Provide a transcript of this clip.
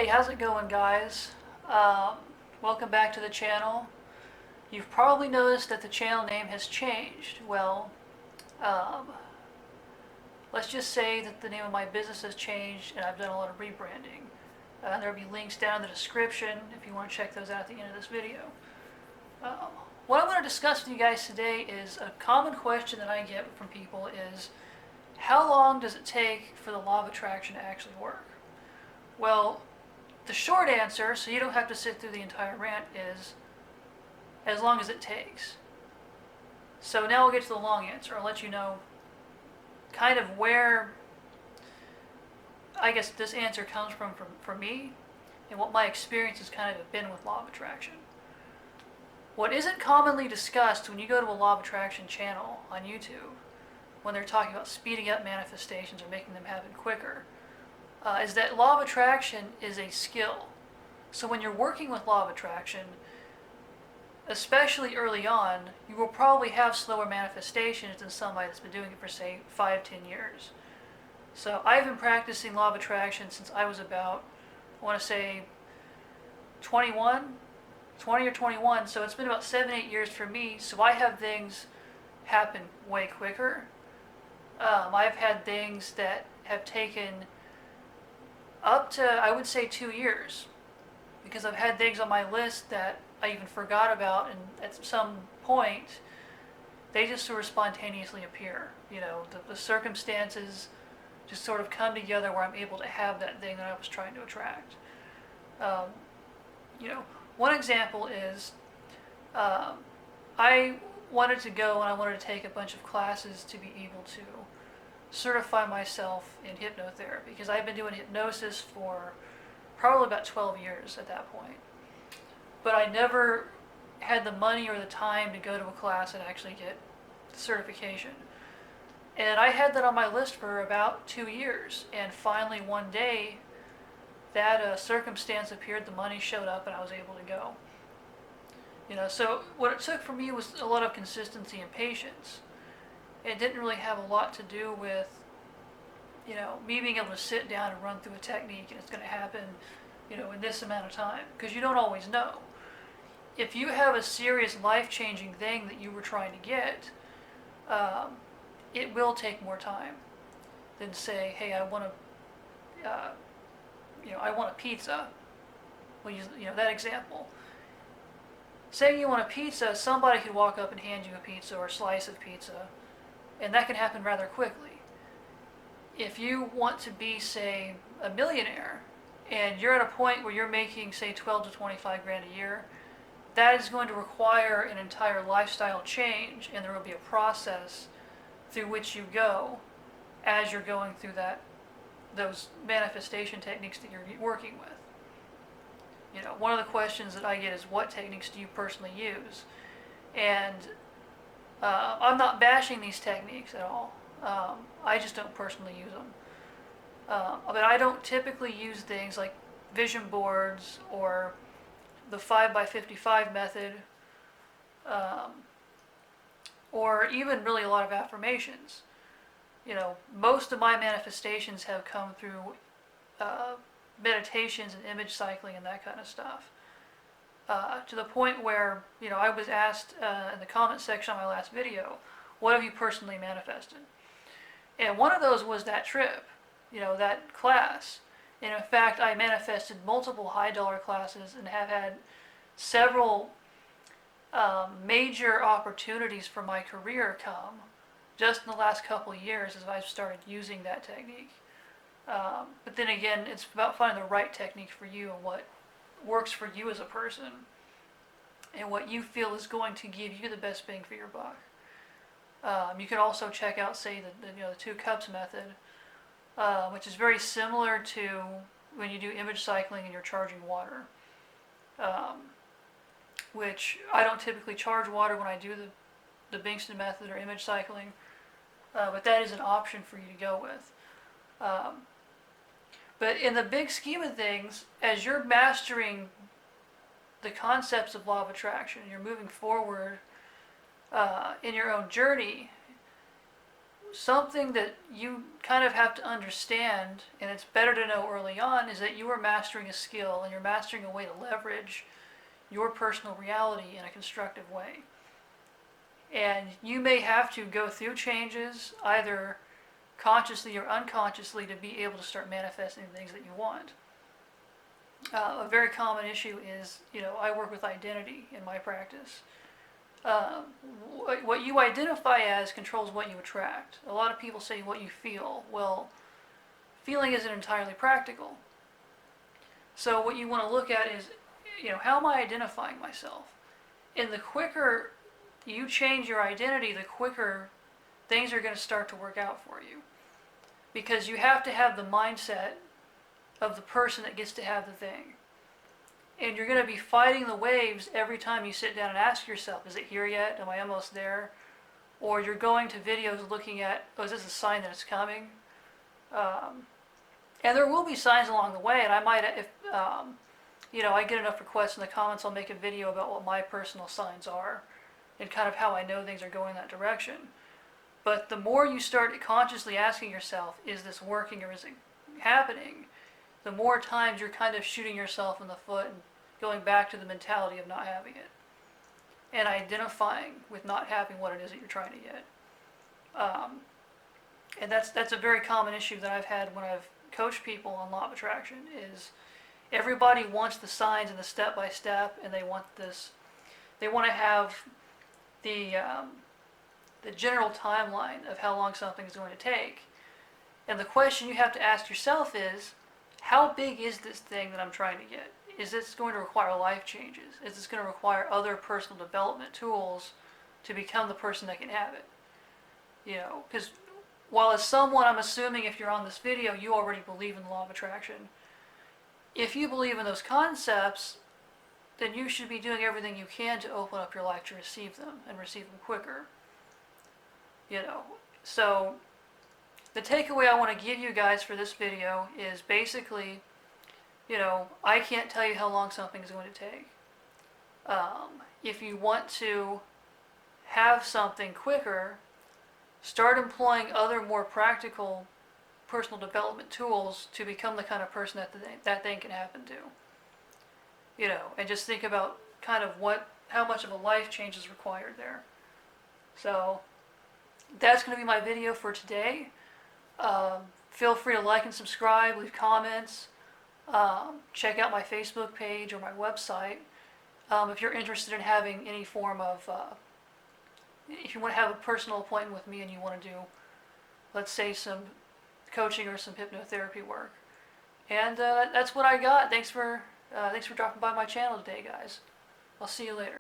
how's it going, guys? Um, Welcome back to the channel. You've probably noticed that the channel name has changed. Well, um, let's just say that the name of my business has changed and I've done a lot of rebranding. There'll be links down in the description if you want to check those out at the end of this video. Um, what I want to discuss with you guys today is a common question that I get from people is, how long does it take for the law of attraction to actually work? Well, the short answer, so you don't have to sit through the entire rant, is as long as it takes. So now we'll get to the long answer. I'll let you know kind of where I guess this answer comes from me and what my experience has kind of been with law of attraction. What isn't commonly discussed when you go to a law of attraction channel on YouTube, when they're talking about speeding up manifestations or making them happen quicker, is that law of attraction is a skill. So when you're working with law of attraction, especially early on, you will probably have slower manifestations than somebody that's been doing it for, say, 5-10 years. So I've been practicing law of attraction since I was about, I want to say, 20 or 21. So it's been about 7-8 years for me. So I have things happen way quicker. I've had things that have taken up to, I would say, 2 years, because I've had things on my list that I even forgot about, and at some point they just sort of spontaneously appear. You know, the circumstances just sort of come together where I'm able to have that thing that I was trying to attract. You know, one example is I wanted to go and I wanted to take a bunch of classes to be able to certify myself in hypnotherapy, because I've been doing hypnosis for probably about 12 years at that point. But I never had the money or the time to go to a class and actually get the certification. And I had that on my list for about 2 years, and finally one day that circumstance appeared, the money showed up, and I was able to go. You know, so what it took for me was a lot of consistency and patience. It didn't really have a lot to do with, you know, me being able to sit down and run through a technique and it's going to happen, you know, in this amount of time, because you don't always know. If you have a serious life-changing thing that you were trying to get, it will take more time than say, hey, I want I want a pizza. We'll use, that example. Saying you want a pizza, somebody could walk up and hand you a pizza or a slice of pizza, and that can happen rather quickly. If you want to be, say, a millionaire, and you're at a point where you're making, say, 12 to 25 grand a year, that is going to require an entire lifestyle change, and there will be a process through which you go as you're going through those manifestation techniques that you're working with. You know, one of the questions that I get is, what techniques do you personally use? And I'm not bashing these techniques at all. I just don't personally use them. But I don't typically use things like vision boards or the 5x55 method, or even really a lot of affirmations. You know, most of my manifestations have come through meditations and image cycling and that kind of stuff. To the point where, you know, I was asked in the comment section on my last video, what have you personally manifested? And one of those was that trip, you know, that class. And in fact, I manifested multiple high dollar classes and have had several major opportunities for my career come just in the last couple of years as I've started using that technique. But then again, it's about finding the right technique for you and what works for you as a person and what you feel is going to give you the best bang for your buck. You can also check out, say, the 2 cups method, which is very similar to when you do image cycling and you're charging water. Which I don't typically charge water when I do the Bingston method or image cycling, but that is an option for you to go with. But in the big scheme of things, as you're mastering the concepts of law of attraction, you're moving forward in your own journey, something that you kind of have to understand, and it's better to know early on, is that you are mastering a skill and you're mastering a way to leverage your personal reality in a constructive way. And you may have to go through changes, either consciously or unconsciously, to be able to start manifesting things that you want. A very common issue is, I work with identity in my practice. What you identify as controls what you attract. A lot of people say what you feel. Well, feeling isn't entirely practical. So what you want to look at is, how am I identifying myself? And the quicker you change your identity, the quicker things are going to start to work out for you. Because you have to have the mindset of the person that gets to have the thing. And you're going to be fighting the waves every time you sit down and ask yourself, is it here yet? Am I almost there? Or you're going to videos looking at, is this a sign that it's coming? And there will be signs along the way, and I might, if I get enough requests in the comments, I'll make a video about what my personal signs are and kind of how I know things are going that direction. But the more you start consciously asking yourself, is this working or is it happening, the more times you're kind of shooting yourself in the foot and going back to the mentality of not having it and identifying with not having what it is that you're trying to get. And that's a very common issue that I've had when I've coached people on law of attraction, is everybody wants the signs and the step-by-step, and they want to have the general timeline of how long something is going to take. And the question you have to ask yourself is, how big is this thing that I'm trying to get? Is this going to require life changes? Is this going to require other personal development tools to become the person that can have it? Because while as someone, I'm assuming if you're on this video, you already believe in the law of attraction. If you believe in those concepts, then you should be doing everything you can to open up your life to receive them and receive them quicker. So the takeaway I want to give you guys for this video is basically, I can't tell you how long something is going to take. If you want to have something quicker, start employing other more practical personal development tools to become the kind of person that thing can happen to. And just think about kind of how much of a life change is required there. So that's going to be my video for today. Feel free to like and subscribe, leave comments, check out my Facebook page or my website. If you're interested in having any form of, if you want to have a personal appointment with me and you want to do, let's say, some coaching or some hypnotherapy work. And that's what I got. Thanks for dropping by my channel today, guys. I'll see you later.